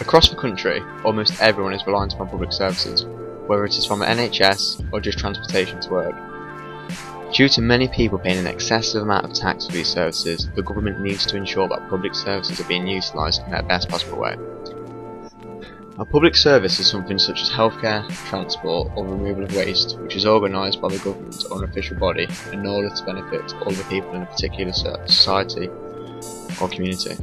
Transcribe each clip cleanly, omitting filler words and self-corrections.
Across the country, almost everyone is reliant upon public services, whether it is from the NHS or just transportation to work. Due to many people paying an excessive amount of tax for these services, the government needs to ensure that public services are being utilised in their best possible way. A public service is something such as healthcare, transport or removal of waste, which is organised by the government or an official body in order to benefit all the people in a particular society or community.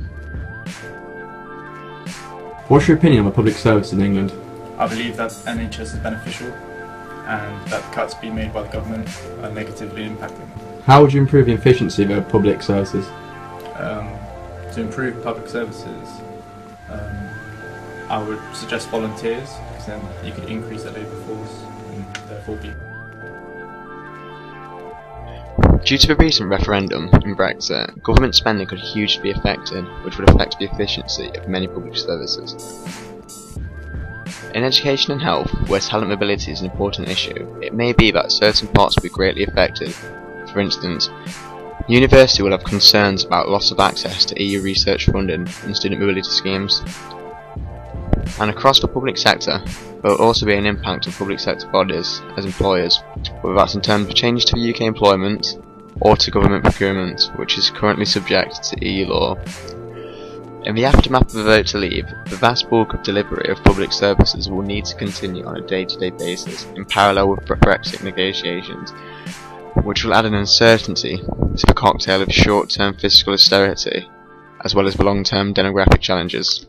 What's your opinion on the public service in England? I believe that NHS is beneficial and that cuts being made by the government are negatively impacting them. How would you improve the efficiency of our public services? To improve public services, I would suggest volunteers, because then you could increase the labour force and therefore people. Due to the recent referendum and Brexit, government spending could hugely be affected, which would affect the efficiency of many public services. In education and health, where talent mobility is an important issue, it may be that certain parts will be greatly affected. For instance, university will have concerns about loss of access to EU research funding and student mobility schemes. And across the public sector, there will also be an impact on public sector bodies as employers, whether that's in terms of changes to UK employment or to government procurement, which is currently subject to EU law. In the aftermath of the vote to leave, the vast bulk of delivery of public services will need to continue on a day-to-day basis in parallel with Brexit negotiations, which will add an uncertainty to the cocktail of short-term fiscal austerity, as well as the long-term demographic challenges.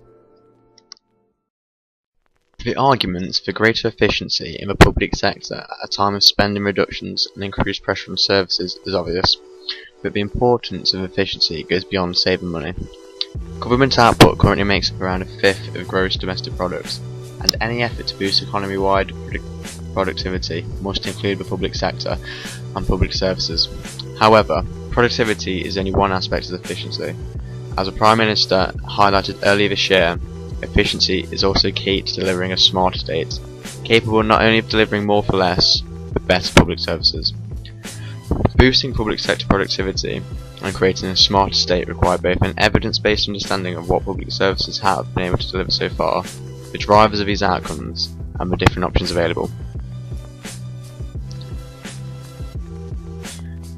The argument for greater efficiency in the public sector at a time of spending reductions and increased pressure on services is obvious, but the importance of efficiency goes beyond saving money. Government output currently makes up around a fifth of gross domestic products, and any effort to boost economy-wide productivity must include the public sector and public services. However, productivity is only one aspect of efficiency. As the Prime Minister highlighted earlier this year, efficiency is also key to delivering a smarter state, capable not only of delivering more for less, but better public services. Boosting public sector productivity and creating a smarter state require both an evidence-based understanding of what public services have been able to deliver so far, the drivers of these outcomes, and the different options available.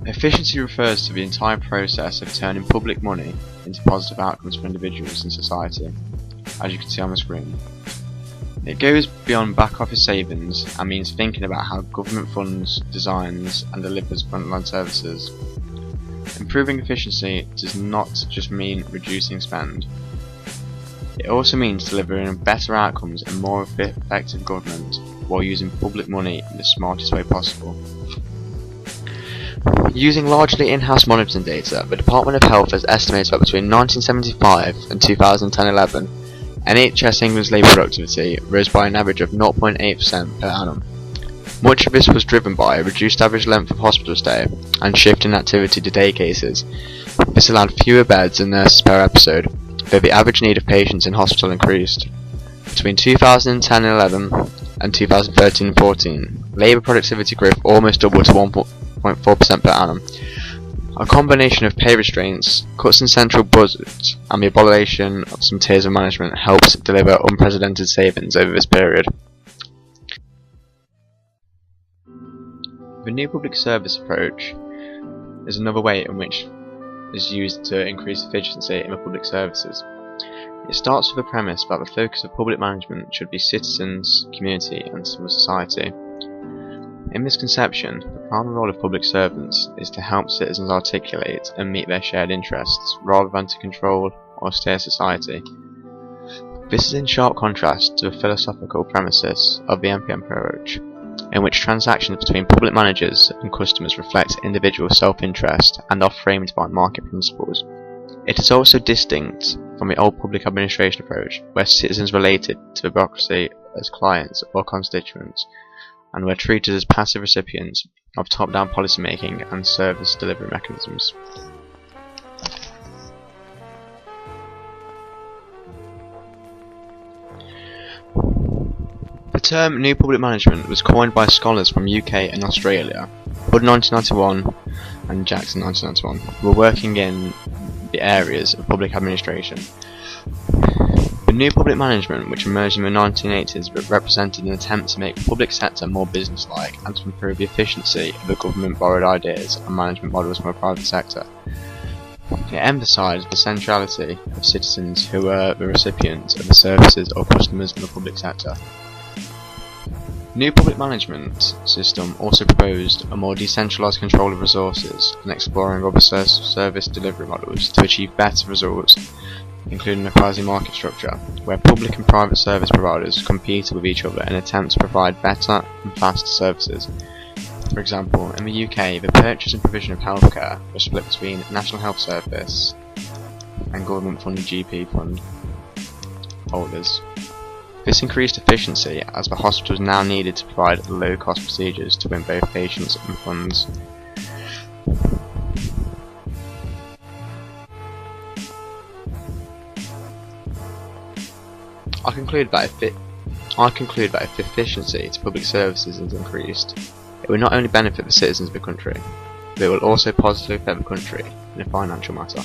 Efficiency refers to the entire process of turning public money into positive outcomes for individuals and society, as you can see on the screen. It goes beyond back office savings and means thinking about how government funds, designs and delivers frontline services. Improving efficiency does not just mean reducing spend. It also means delivering better outcomes and more effective government while using public money in the smartest way possible. Using largely in-house monitoring data, the Department of Health has estimated that between 1975 and 2010-11, NHS England's labour productivity rose by an average of 0.8% per annum. Much of this was driven by a reduced average length of hospital stay and shift in activity to day cases. This allowed fewer beds and nurses per episode, though the average need of patients in hospital increased. Between 2010-11 and 2013-14, labour productivity growth almost doubled to 1.4% per annum. A combination of pay restraints, cuts in central budgets, and the abolition of some tiers of management helped deliver unprecedented savings over this period. The new public service approach is another way in which is used to increase efficiency in the public services. It starts with the premise that the focus of public management should be citizens, community, and civil society. In this conception, the primary role of public servants is to help citizens articulate and meet their shared interests, rather than to control or steer society. This is in sharp contrast to the philosophical premises of the MPM approach, in which transactions between public managers and customers reflect individual self-interest and are framed by market principles. It is also distinct from the old public administration approach, where citizens related to the bureaucracy as clients or constituents, and were treated as passive recipients of top-down policy making and service delivery mechanisms. The term New Public Management was coined by scholars from UK and Australia. Hood 1991 and Jackson 1991 were working in the areas of public administration. The new public management, which emerged in the 1980s, represented an attempt to make the public sector more business-like and to improve the efficiency of the government-borrowed ideas and management models from the private sector. It emphasised the centrality of citizens who were the recipients of the services or customers in the public sector. The new public management system also proposed a more decentralised control of resources and exploring other service delivery models to achieve better results, including a quasi-market structure, where public and private service providers competed with each other in an attempt to provide better and faster services. For example, in the UK, the purchase and provision of healthcare was split between National Health Service and government-funded GP fund holders. This increased efficiency as the hospitals now needed to provide low-cost procedures to win both patients and funds. I conclude that if efficiency to public services is increased, it will not only benefit the citizens of the country, but it will also positively affect the country in a financial matter.